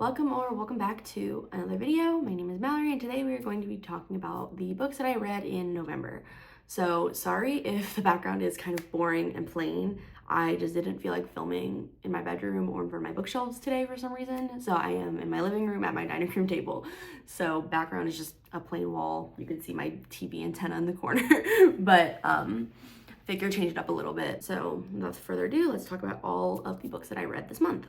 Welcome back to another video. My name is Mallory and today we are going to be talking about the books that I read in November. So sorry if the background is kind of boring and plain. I just didn't feel like filming in my bedroom or in front of my bookshelves today for some reason. So I am in my living room at my dining room table. So background is just a plain wall. You can see my TV antenna in the corner, but figure change it up a little bit. So without further ado, let's talk about all of the books that I read this month.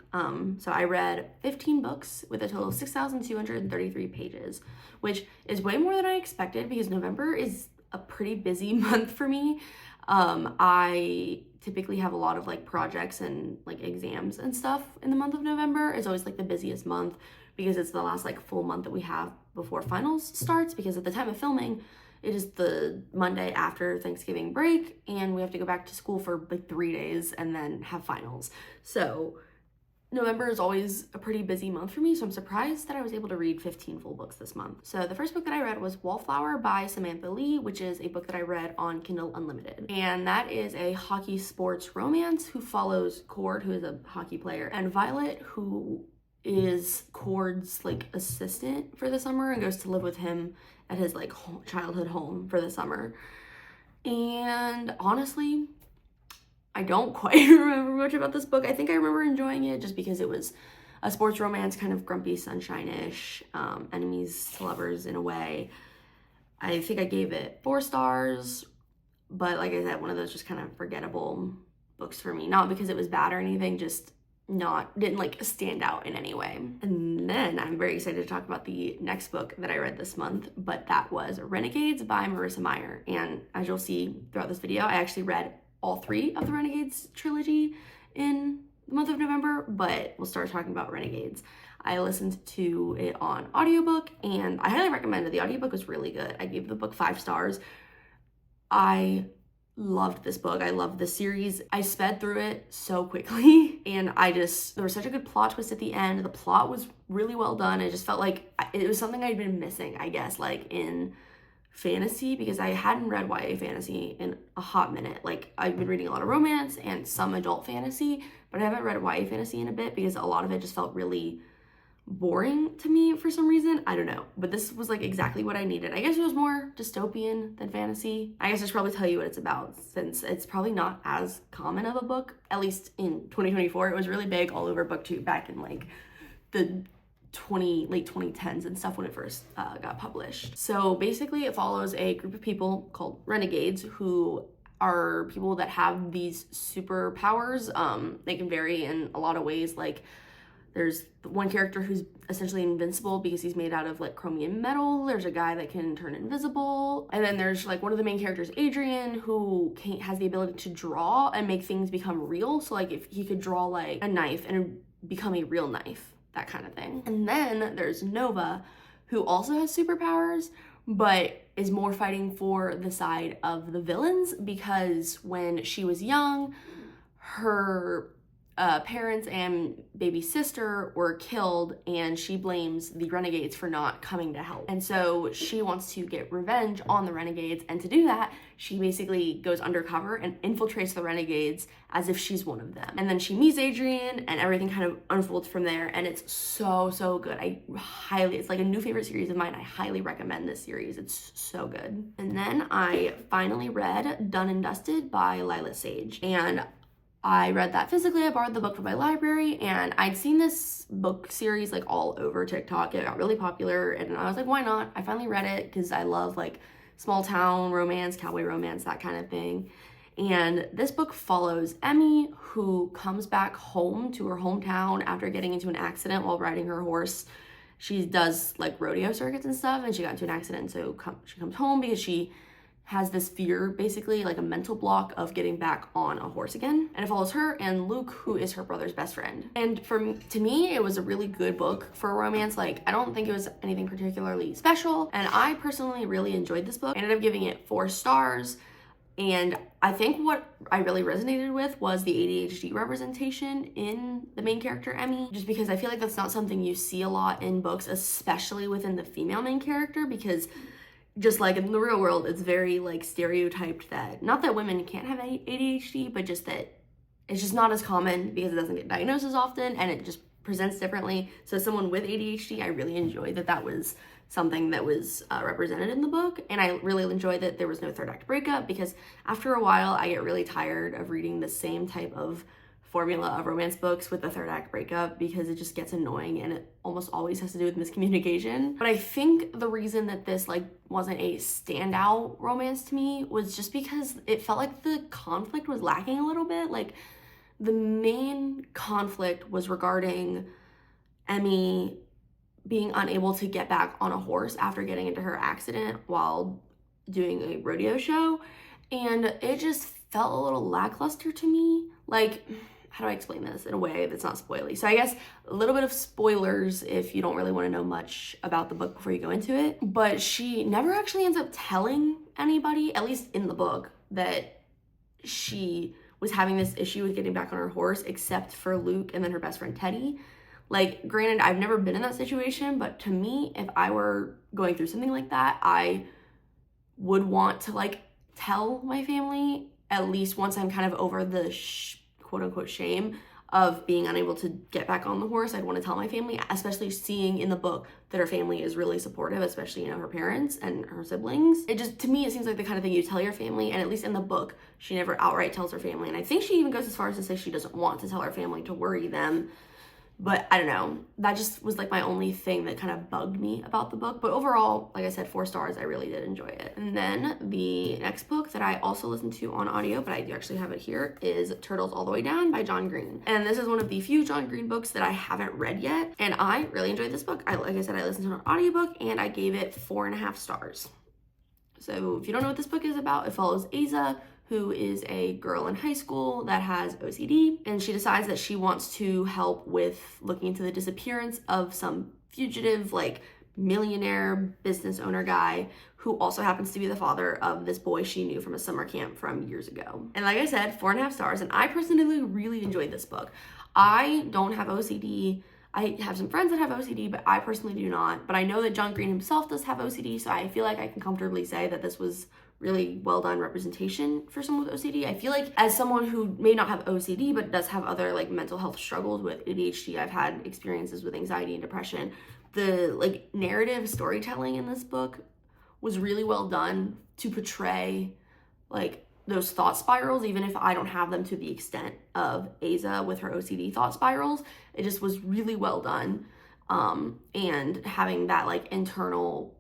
So I read 15 books with a total of 6,233 pages, which is way more than I expected because November is a pretty busy month for me. I typically have a lot of like projects and like exams and stuff in the month of November. It's always like the busiest month because it's the last like full month that we have before finals starts, because at the time of filming, it is the Monday after Thanksgiving break and we have to go back to school for like 3 days and then have finals. So November is always a pretty busy month for me, so I'm surprised that I was able to read 15 full books this month. So the first book that I read was Wallflower by Samantha Lee, which is a book that I read on Kindle Unlimited. And that is a hockey sports romance who follows Cord, who is a hockey player, and Violet, who is Cord's like assistant for the summer and goes to live with him at his like childhood home for the summer. And honestly, I don't quite remember much about this book. I think I remember enjoying it just because it was a sports romance, kind of grumpy sunshine-ish, enemies to lovers in a way. I think I gave it 4 stars, but like I said, one of those just kind of forgettable books for me. Not because it was bad or anything, just didn't like stand out in any way. And then I'm very excited to talk about the next book that I read this month, but that was Renegades by Marissa Meyer. And as you'll see throughout this video, I actually read all 3 of the Renegades trilogy in the month of November, but we'll start talking about Renegades. I listened to it on audiobook and I highly recommend it. The audiobook was really good. I gave the book 5 stars. I loved this book. I loved the series. I sped through it so quickly and there was such a good plot twist at the end. The plot was really well done. I just felt like it was something I'd been missing, I guess, like in fantasy, because I hadn't read YA fantasy in a hot minute. Like I've been reading a lot of romance and some adult fantasy, but I haven't read YA fantasy in a bit because a lot of it just felt really boring to me for some reason. I don't know, but this was like exactly what I needed. I guess it was more dystopian than fantasy. I guess I should probably tell you what it's about, since it's probably not as common of a book, at least in 2024. It was really big all over booktube back in like the late 2010s and stuff when it first got published. So basically it follows a group of people called Renegades, who are people that have these superpowers. They can vary in a lot of ways. Like there's one character who's essentially invincible because he's made out of like chromium metal. There's a guy that can turn invisible. And then there's like one of the main characters, Adrian, who has the ability to draw and make things become real. So like if he could draw like a knife and become a real knife, that kind of thing. And then there's Nova, who also has superpowers, but is more fighting for the side of the villains, because when she was young, her parents and baby sister were killed and she blames the Renegades for not coming to help. And so she wants to get revenge on the Renegades, and to do that, she basically goes undercover and infiltrates the Renegades as if she's one of them. And then she meets Adrian and everything kind of unfolds from there, and it's so good. It's like a new favorite series of mine. I highly recommend this series. It's so good. And then I finally read Done and Dusted by Lila Sage, and I read that physically. I borrowed the book from my library, and I'd seen this book series like all over TikTok. It got really popular and I was like, why not? I finally read it because I love like small town romance, cowboy romance, that kind of thing. And this book follows Emmy, who comes back home to her hometown after getting into an accident while riding her horse. She does like rodeo circuits and stuff, and she got into an accident, so she comes home because she has this fear, basically like a mental block of getting back on a horse again. And it follows her and Luke, who is her brother's best friend. And to me, it was a really good book for a romance. Like I don't think it was anything particularly special, and I personally really enjoyed this book. I ended up giving it 4 stars. And I think what I really resonated with was the ADHD representation in the main character, Emmy, just because I feel like that's not something you see a lot in books, especially within the female main character, because just like in the real world, it's very like stereotyped that, not that women can't have ADHD, but just that it's just not as common because it doesn't get diagnosed as often, and it just presents differently. So as someone with ADHD, I really enjoyed that that was something that was represented in the book. And I really enjoyed that there was no third act breakup, because after a while I get really tired of reading the same type of formula of romance books with the third act breakup, because it just gets annoying and it almost always has to do with miscommunication. But I think the reason that this like wasn't a standout romance to me was just because it felt like the conflict was lacking a little bit. Like the main conflict was regarding Emmy being unable to get back on a horse after getting into her accident while doing a rodeo show, and it just felt a little lackluster to me. Like, how do I explain this in a way that's not spoily? So I guess a little bit of spoilers if you don't really want to know much about the book before you go into it. But she never actually ends up telling anybody, at least in the book, that she was having this issue with getting back on her horse, except for Luke and then her best friend Teddy. Like, granted, I've never been in that situation, but to me, if I were going through something like that, I would want to like tell my family, at least once I'm kind of over the quote unquote shame of being unable to get back on the horse. I'd want to tell my family, especially seeing in the book that her family is really supportive, especially, you know, her parents and her siblings. It just, to me, it seems like the kind of thing you tell your family, and at least in the book, she never outright tells her family. And I think she even goes as far as to say she doesn't want to tell her family to worry them. But I don't know, that just was like my only thing that kind of bugged me about the book. But overall, like I said, 4 stars, I really did enjoy it. And then the next book that I also listened to on audio, but I do actually have it here, is Turtles All the Way Down by John Green. And this is one of the few John Green books that I haven't read yet. And I really enjoyed this book. Like I said, I listened to an audiobook and I gave it 4.5 stars. So if you don't know what this book is about, it follows Asa, who is a girl in high school that has OCD, and she decides that she wants to help with looking into the disappearance of some fugitive, like, millionaire business owner guy who also happens to be the father of this boy she knew from a summer camp from years ago. And like I said, 4.5 stars, and I personally really enjoyed this book. I don't have OCD. I have some friends that have OCD, but I personally do not. But I know that John Green himself does have OCD, so I feel like I can comfortably say that this was really well done representation for someone with OCD. I feel like as someone who may not have OCD but does have other like mental health struggles with ADHD, I've had experiences with anxiety and depression. The like narrative storytelling in this book was really well done to portray like those thought spirals, even if I don't have them to the extent of Asa with her OCD thought spirals. It just was really well done. And having that like internal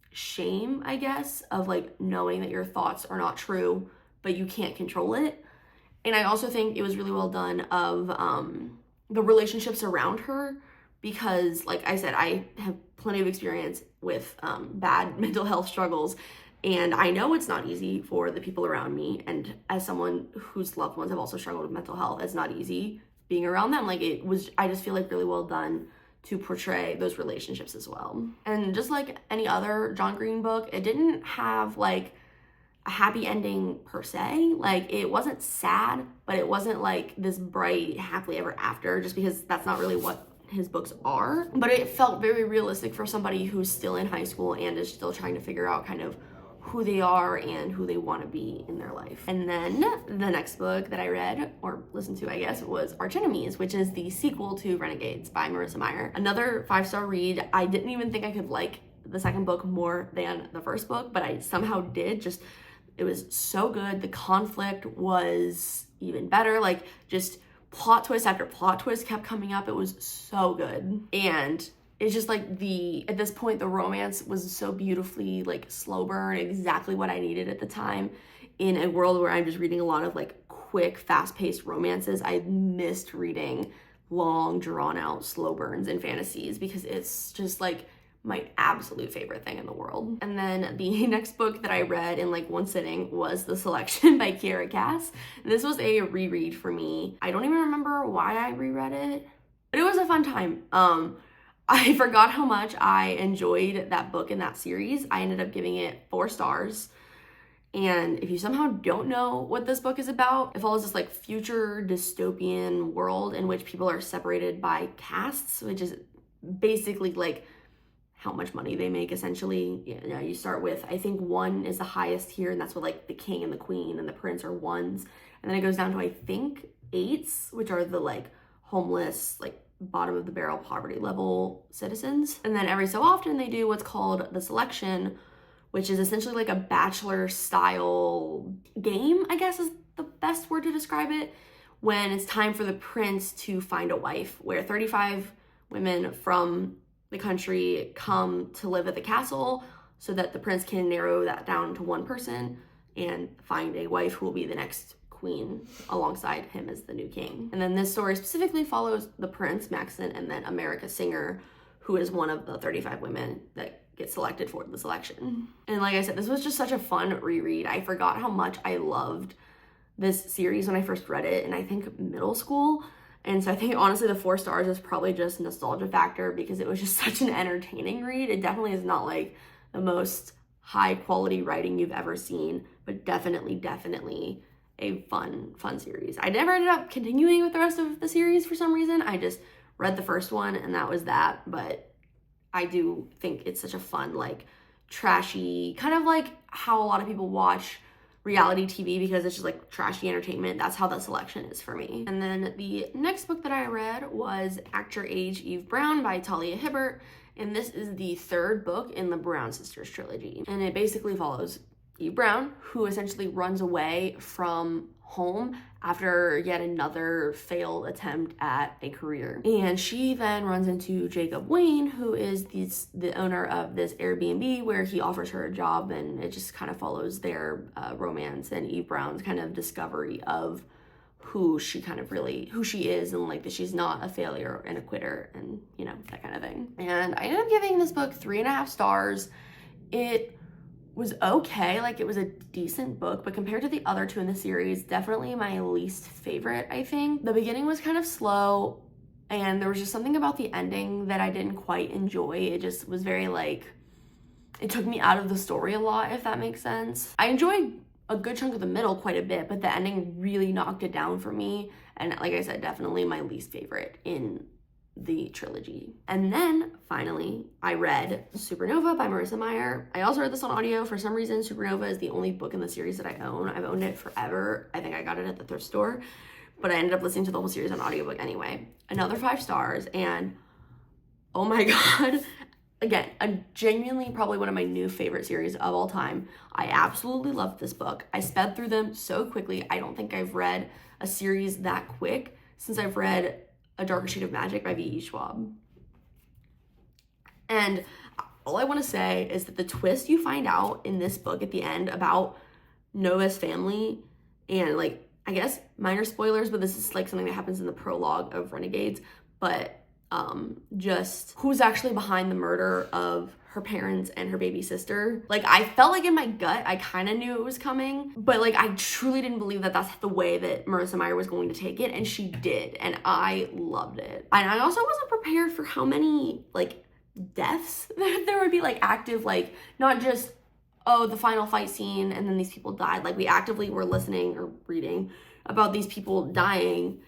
shame, I guess, of like knowing that your thoughts are not true, but you can't control it. And I also think it was really well done of the relationships around her, because like I said, I have plenty of experience with bad mental health struggles, and I know it's not easy for the people around me. And as someone whose loved ones have also struggled with mental health, it's not easy being around them. Like it was, I just feel like really well done to portray those relationships as well. And just like any other John Green book, it didn't have like a happy ending per se. Like it wasn't sad, but it wasn't like this bright happily ever after, just because that's not really what his books are. But it felt very realistic for somebody who's still in high school and is still trying to figure out kind of who they are and who they want to be in their life. And then the next book that I read, or listened to I guess, was Archenemies, which is the sequel to Renegades by Marissa Meyer. Another 5-star read. I didn't even think I could like the second book more than the first book, but I somehow did. Just, it was so good. The conflict was even better. Like just plot twist after plot twist kept coming up. It was so good. And it's just like at this point, the romance was so beautifully like slow burn, exactly what I needed at the time in a world where I'm just reading a lot of like quick, fast-paced romances. I missed reading long, drawn-out slow burns and fantasies, because it's just like my absolute favorite thing in the world. And then the next book that I read in like one sitting was The Selection by Kiera Cass. And this was a reread for me. I don't even remember why I reread it, but it was a fun time. I forgot how much I enjoyed that book in that series. I ended up giving it 4 stars. And if you somehow don't know what this book is about, it follows this like future dystopian world in which people are separated by castes, which is basically like how much money they make essentially. You know, you start with, I think 1 is the highest here, and that's what like the king and the queen and the prince are 1s. And then it goes down to I think 8s, which are the like homeless, like bottom of the barrel poverty level citizens. And then every so often they do what's called the selection, which is essentially like a bachelor style game, I guess is the best word to describe it, when it's time for the prince to find a wife, where 35 women from the country come to live at the castle so that the prince can narrow that down to one person and find a wife who will be the next queen alongside him as the new king. And then this story specifically follows the prince, Maxon, and then America Singer, who is one of the 35 women that get selected for the selection. And like I said, this was just such a fun reread. I forgot how much I loved this series when I first read it in, I think, middle school. And so I think honestly the 4 stars is probably just nostalgia factor because it was just such an entertaining read. It definitely is not like the most high quality writing you've ever seen, but definitely a fun series. I never ended up continuing with the rest of the series for some reason. I just read the first one and that was that, but I do think it's such a fun, like, trashy, kind of like how a lot of people watch reality TV because it's just like trashy entertainment. That's how the selection is for me. And then the next book that I read was Act Your Age, Eve Brown by Talia Hibbert. And this is the 3rd book in the Brown Sisters trilogy. And it basically follows Eve Brown, who essentially runs away from home after yet another failed attempt at a career. And she then runs into Jacob Wayne, who is the owner of this Airbnb where he offers her a job, and it just kind of follows their romance and Eve Brown's kind of discovery of who she is, and like that she's not a failure and a quitter and, you know, that kind of thing. And I ended up giving this book 3.5 stars. It was okay, like it was a decent book, but compared to the other 2 in the series, definitely my least favorite, I think. The beginning was kind of slow, and there was just something about the ending that I didn't quite enjoy. It just was very like, it took me out of the story a lot, if that makes sense. I enjoyed a good chunk of the middle quite a bit, but the ending really knocked it down for me. And like I said, definitely my least favorite in the trilogy. And then finally I read Supernova by Marissa Meyer. I also read this on audio. For some reason, Supernova is the only book in the series that I own. I've owned it forever. I think I got it at the thrift store, but I ended up listening to the whole series on audiobook anyway. Another 5 stars, and oh my god, again, a genuinely probably one of my new favorite series of all time. I absolutely loved this book. I sped through them so quickly. I don't think I've read a series that quick since I've read A Darker Shade of Magic by V.E. Schwab. And all I want to say is that the twist you find out in this book at the end about Nova's family, and like, I guess minor spoilers, but this is like something that happens in the prologue of Renegades, but just who's actually behind the murder of her parents and her baby sister. Like, I felt like in my gut, I kind of knew it was coming, but like, I truly didn't believe that that's the way that Marissa Meyer was going to take it, and she did, and I loved it. And I also wasn't prepared for how many like deaths there would be, like active, like not just, oh, the final fight scene and then these people died. Like, we actively were listening or reading about these people dying.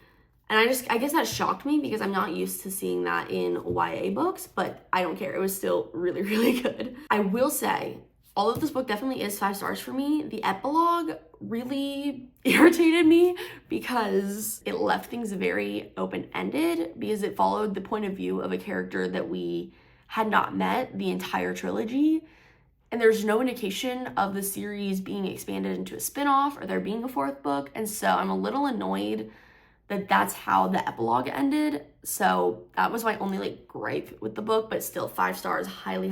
And I guess that shocked me because I'm not used to seeing that in YA books, but I don't care. It was still really, really good. I will say, although this book definitely is 5 stars for me, the epilogue really irritated me because it left things very open-ended, because it followed the point of view of a character that we had not met the entire trilogy. And there's no indication of the series being expanded into a spin-off or there being a 4th book. And so I'm a little annoyed that that's how the epilogue ended. So that was my only like gripe with the book, but still 5 stars. Highly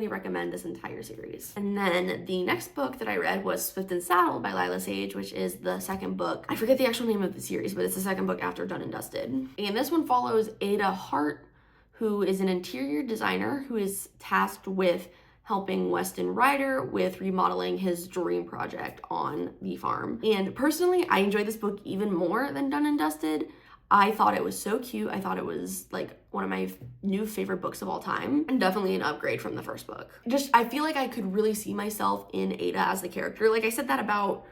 recommend this entire series. And then the next book that I read was Swift and Saddle by Lila Sage, which is the 2nd book. I forget the actual name of the series, but it's the 2nd book after Done and Dusted. And this one follows Ada Hart, who is an interior designer who is tasked with helping Weston Ryder with remodeling his dream project on the farm. And personally, I enjoyed this book even more than Done and Dusted. I thought it was so cute. I thought it was like one of my new favorite books of all time, and definitely an upgrade from the first book. Just, I feel like I could really see myself in Ada as the character. Like, I said that about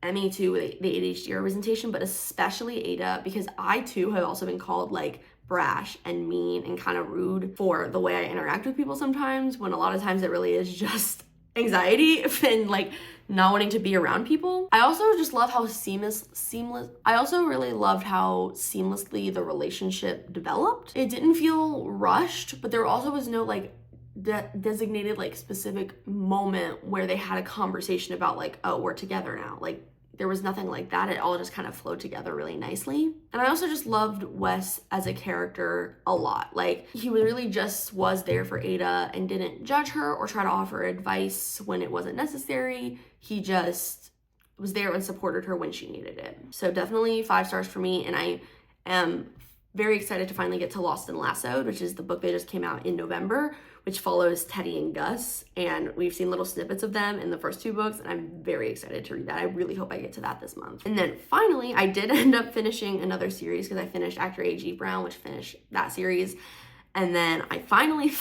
Emmy too, with the ADHD representation, but especially Ada, because I too have also been called like brash and mean and kind of rude for the way I interact with people sometimes, when a lot of times it really is just anxiety and like not wanting to be around people. I also just love how I also really loved how seamlessly the relationship developed. It didn't feel rushed, but there also was no like designated like specific moment where they had a conversation about like, oh, we're together now. Like there was nothing like that. It all just kind of flowed together really nicely. And I also just loved Wes as a character a lot. Like he really just was there for Ada and didn't judge her or try to offer advice when it wasn't necessary. He just was there and supported her when she needed it. So definitely 5 stars for me. And I am very excited to finally get to Lost and Lassoed, which is the book that just came out in November, which follows Teddy and Gus. And we've seen little snippets of them in the first 2 books, and I'm very excited to read that. I really hope I get to that this month. And then finally, I did end up finishing another series because I finished Actor A.G. Brown, which finished that series. And then I finally,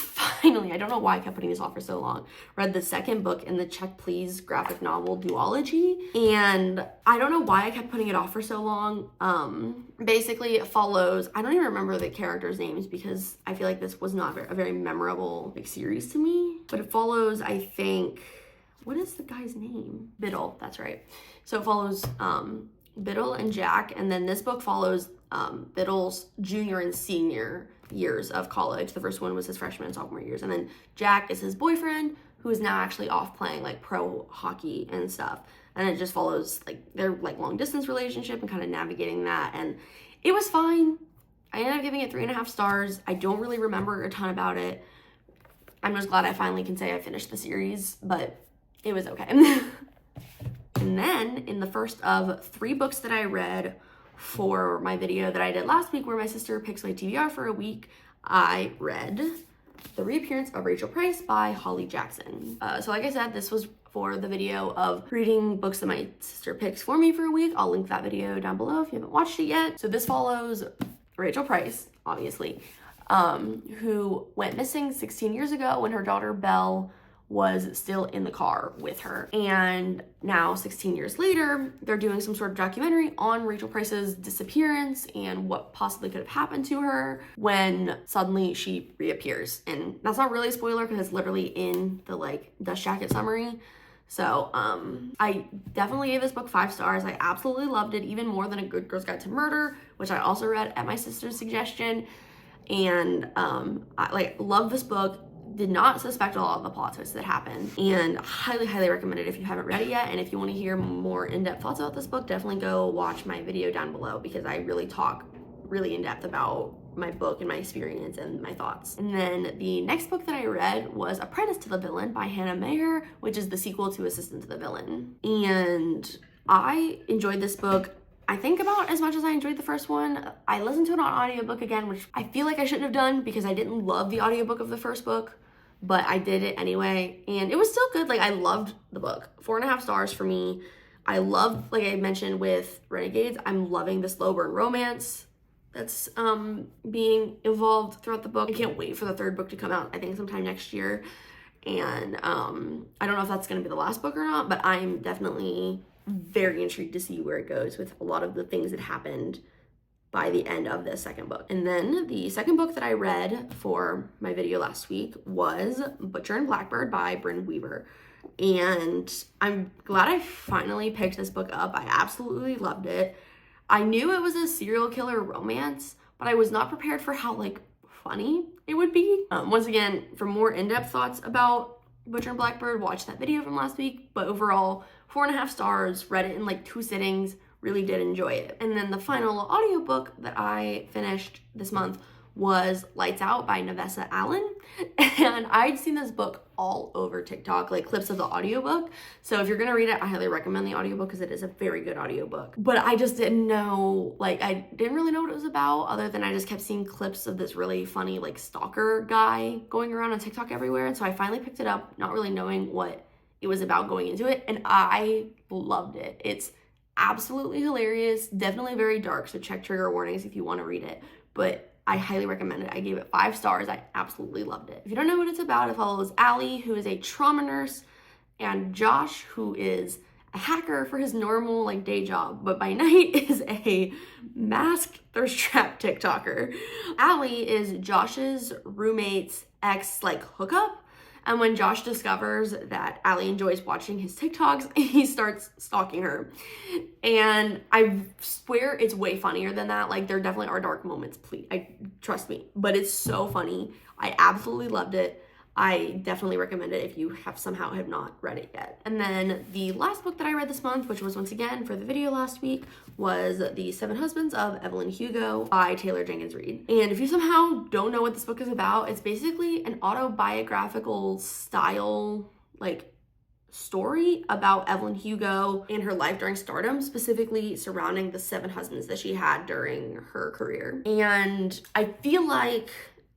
I don't know why I kept putting this off for so long, read the second book in the Check Please graphic novel duology. And I don't know why I kept putting it off for so long. Basically it follows, I don't even remember the characters' names because I feel like this was not a very memorable series to me. But it follows, I think, what is the guy's name? Biddle, that's right. So it follows Biddle and Jack. And then this book follows Biddle's junior and senior years of college. The first one was his freshman and sophomore years, and then Jack is his boyfriend who is now actually off playing like pro hockey and stuff. And it just follows like their like long distance relationship and kind of navigating that. And it was fine. I ended up giving it 3.5 stars. I don't really remember a ton about it. I'm just glad I finally can say I finished the series, but it was okay. And then in the first of 3 books that I read for my video that I did last week where my sister picks my TBR for a week, I read The Reappearance of Rachel Price by Holly Jackson. So like I said, this was for the video of reading books that my sister picks for me for a week. I'll link that video down below if you haven't watched it yet. So this follows Rachel Price, obviously, who went missing 16 years ago when her daughter Belle was still in the car with her. And now 16 years later, they're doing some sort of documentary on Rachel Price's disappearance and what possibly could have happened to her when suddenly she reappears. And that's not really a spoiler because it's literally in the like dust jacket summary. So I definitely gave this book 5 stars. I absolutely loved it, even more than A Good Girl's Guide to Murder, which I also read at my sister's suggestion. And I like love this book. Did not suspect a lot of the plot twists that happened, and highly recommend it if you haven't read it yet. And if you want to hear more in-depth thoughts about this book, definitely go watch my video down below because I really talk really in depth about my book and my experience and my thoughts. And then the next book that I read was Apprentice to the Villain by Hannah Maher, which is the sequel to Assistant to the Villain. And I enjoyed this book, I think, about as much as I enjoyed the first one. I listened to it on audiobook again, which I feel like I shouldn't have done because I didn't love the audiobook of the first book, but I did it anyway, and it was still good. Like, I loved the book. 4.5 stars for me. I love, like I mentioned with Renegades, I'm loving the slow burn romance that's being evolved throughout the book. I can't wait for the 3rd book to come out, I think sometime next year. And I don't know if that's gonna be the last book or not, but I'm definitely very intrigued to see where it goes with a lot of the things that happened by the end of the 2nd book. And then the 2nd book that I read for my video last week was Butcher and Blackbird by Bryn Weaver. And I'm glad I finally picked this book up. I absolutely loved it. I knew it was a serial killer romance, but I was not prepared for how like funny it would be. Once again, for more in-depth thoughts about Butcher and Blackbird, watch that video from last week. But overall, 4.5 stars, read it in like 2 sittings, really did enjoy it. And then the final audiobook that I finished this month was Lights Out by Nevessa Allen. And I'd seen this book all over TikTok, like clips of the audiobook. So if you're gonna read it, I highly recommend the audiobook because it is a very good audiobook. But I just didn't know, like I didn't really know what it was about other than I just kept seeing clips of this really funny like stalker guy going around on TikTok everywhere. And so I finally picked it up, not really knowing what it was about going into it. And I loved it. It's absolutely hilarious, definitely very dark. So check trigger warnings if you want to read it. But I highly recommend it. I gave it 5 stars. I absolutely loved it. If you don't know what it's about, it follows Allie, who is a trauma nurse, and Josh, who is a hacker for his normal like day job, but by night is a masked thirst trap TikToker. Allie is Josh's roommate's ex like hookup, And when Josh discovers that Allie enjoys watching his TikToks, he starts stalking her. And I swear it's way funnier than that. Like, there definitely are dark moments, please, trust me. But it's so funny. I absolutely loved it. I definitely recommend it if you have not read it yet. And then the last book that I read this month, which was once again for the video last week, was The Seven Husbands of Evelyn Hugo by Taylor Jenkins Reid. And if you somehow don't know what this book is about, it's basically an autobiographical style, like, story about Evelyn Hugo and her life during stardom, specifically surrounding the 7 husbands that she had during her career. And I feel like,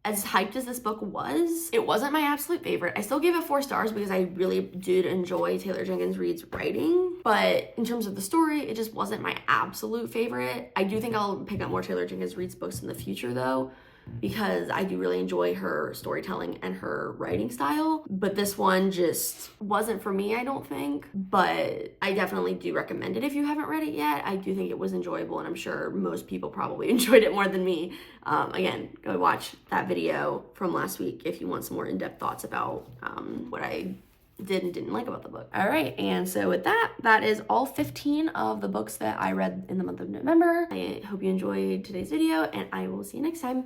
as hyped as this book was, it wasn't my absolute favorite. I still gave it 4 stars because I really did enjoy Taylor Jenkins Reid's writing. But in terms of the story, it just wasn't my absolute favorite. I do think I'll pick up more Taylor Jenkins Reid's books in the future though, because I do really enjoy her storytelling and her writing style. But this one just wasn't for me, I don't think. But I definitely do recommend it if you haven't read it yet. I do think it was enjoyable, and I'm sure most people probably enjoyed it more than me. Again, go watch that video from last week if you want some more in-depth thoughts about what I did and didn't like about the book. All right, and so with that, that is all 15 of the books that I read in the month of November. I hope you enjoyed today's video, and I will see you next time.